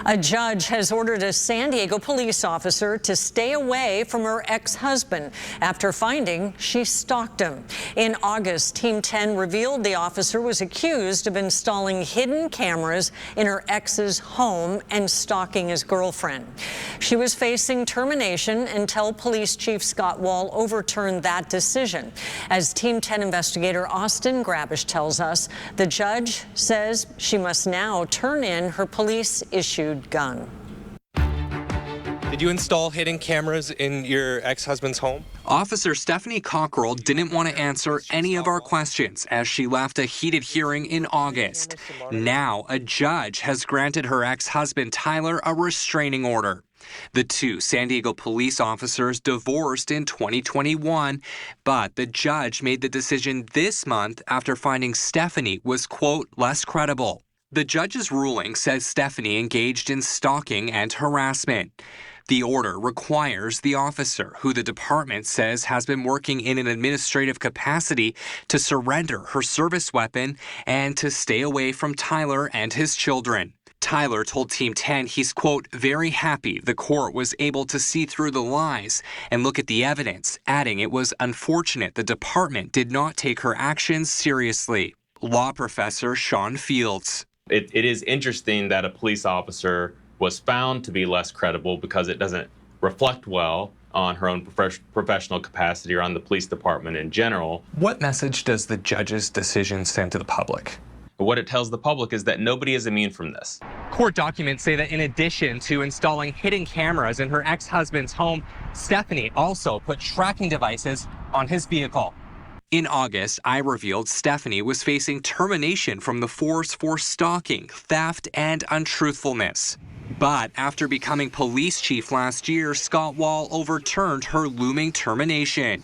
A judge has ordered a San Diego police officer to stay away from her ex-husband after finding she stalked him. In August, Team 10 revealed the officer was accused of installing hidden cameras in her ex's home and stalking his girlfriend. She was facing termination until Police Chief Scott Wall overturned that decision. As Team 10 investigator Austin Grabish tells us, the judge says she must now turn in her police-issued gun. Did you install hidden cameras in your ex-husband's home? Officer Stephanie Cockrell didn't want to answer any of our questions as she left a heated hearing in August. Now, a judge has granted her ex-husband Tyler a restraining order. The two San Diego police officers divorced in 2021, but the judge made the decision this month after finding Stephanie was, quote, less credible. The judge's ruling says Stephanie engaged in stalking and harassment. The order requires the officer, who the department says has been working in an administrative capacity, to surrender her service weapon and to stay away from Tyler and his children. Tyler told Team 10 he's, quote, very happy the court was able to see through the lies and look at the evidence, adding it was unfortunate the department did not take her actions seriously. Law professor Sean Fields. It is interesting that a police officer was found to be less credible because it doesn't reflect well on her own professional capacity or on the police department in general. What message does the judge's decision send to the public? But what it tells the public is that nobody is immune from this. Court documents say that in addition to installing hidden cameras in her ex-husband's home, Stephanie also put tracking devices on his vehicle. In August, I revealed Stephanie was facing termination from the force for stalking, theft, and untruthfulness. But after becoming police chief last year, Scott Wall overturned her looming termination.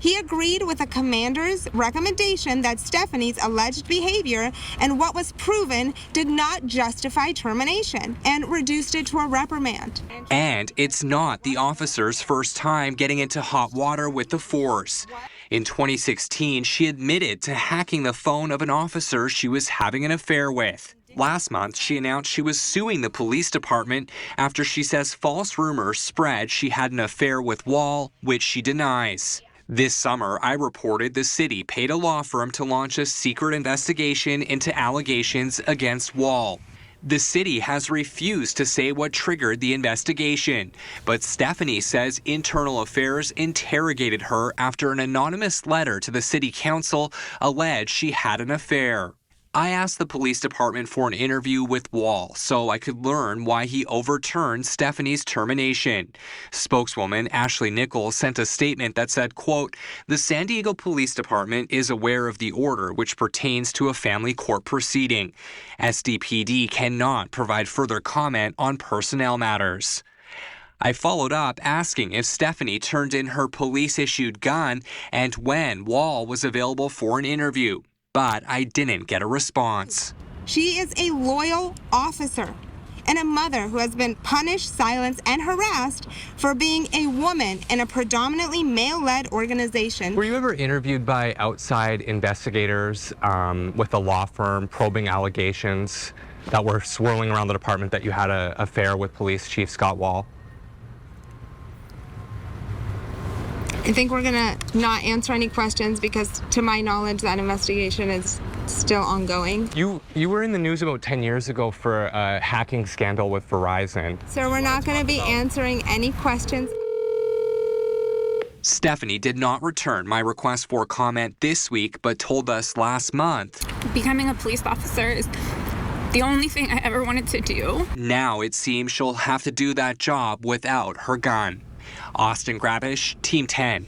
He agreed with the commander's recommendation that Stephanie's alleged behavior and what was proven did not justify termination and reduced it to a reprimand. And it's not the officer's first time getting into hot water with the force. In 2016, she admitted to hacking the phone of an officer she was having an affair with. Last month, she announced she was suing the police department after she says false rumors spread she had an affair with Wall, which she denies. This summer, I reported the city paid a law firm to launch a secret investigation into allegations against Wall. The city has refused to say what triggered the investigation, but Stephanie says Internal Affairs interrogated her after an anonymous letter to the city council alleged she had an affair. I asked the police department for an interview with Wall so I could learn why he overturned Stephanie's termination. Spokeswoman Ashley Nichols sent a statement that said, quote, the San Diego Police Department is aware of the order which pertains to a family court proceeding. SDPD cannot provide further comment on personnel matters. I followed up asking if Stephanie turned in her police-issued gun and when Wall was available for an interview. But I didn't get a response. She is a loyal officer and a mother who has been punished, silenced, and harassed for being a woman in a predominantly male-led organization. Were you ever interviewed by outside investigators with a law firm probing allegations that were swirling around the department that you had an affair with Police Chief Scott Wall? I think we're gonna not answer any questions because, to my knowledge, that investigation is still ongoing. You were in the news about 10 years ago for a hacking scandal with Verizon. So we're not gonna be answering any questions. Stephanie did not return my request for comment this week, but told us last month. Becoming a police officer is the only thing I ever wanted to do. Now it seems she'll have to do that job without her gun. Austin Grabish, Team 10.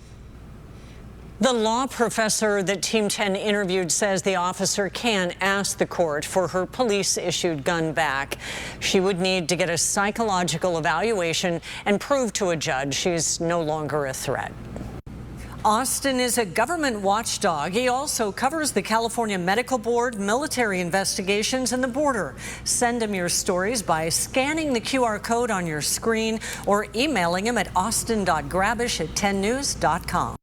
The law professor that Team 10 interviewed says the officer can ask the court for her police-issued gun back. She would need to get a psychological evaluation and prove to a judge she's no longer a threat. Austin is a government watchdog. He also covers the California Medical Board, military investigations, and the border. Send him your stories by scanning the QR code on your screen or emailing him at austin.grabish@10news.com.